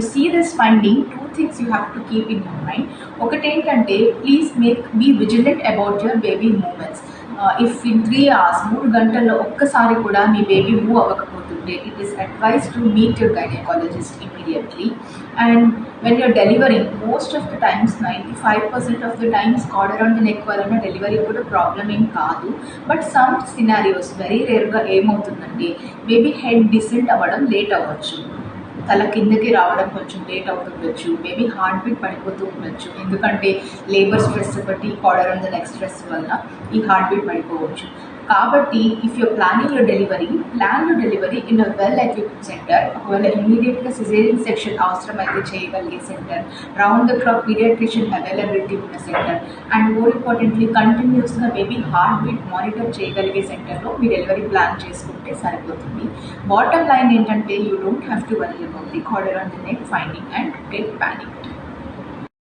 see this finding, two things you have to keep in your mind. ఒకటి ఏంటంటే please be vigilant about your baby movements. If in 3 hours 3 గంటల్లో ఒక్కసారి కూడా మీ baby move అవ్వకపోతుంటే it is advise to meet your gynaecologist immediately. And when you're delivering most of the times 95% of the times cord around the neck వలన delivery కూడా problem ఏం కాదు. But some scenarios very రేర్గా ఏమవుతుందంటే baby head descent అవ్వడం late అవ్వచ్చు, తల కిందకి రావడం కొంచెం లేట్ అవుతుండొచ్చు, మేబీ హార్ట్ బీట్ పడిపోతూ ఉండొచ్చు. ఎందుకంటే లేబర్ స్ట్రెస్ బట్టి cord around the neck stress వల్ల ఈ హార్ట్ బీట్ పడిపోవచ్చు. కాబట్టి if you're planning your delivery, plan your delivery in a well equipped centre. ఒకవేళ ఇమీడియట్గా సిజేరియన్ సెక్షన్ అవసరమైతే చేయగలిగే centre, round the clock paediatrician availability ఉన్న సెంటర్, అండ్ మోర్ ఇంపార్టెంట్లీ కంటిన్యూస్గా బేబీ హార్ట్ బీట్ మానిటర్ చేయగలిగే సెంటర్లో మీ డెలివరీ ప్లాన్ చేసుకుంటే సరిపోతుంది. బాటమ్ లైన్ ఏంటంటే you don't have to worry about the card around the neck finding and get panicked.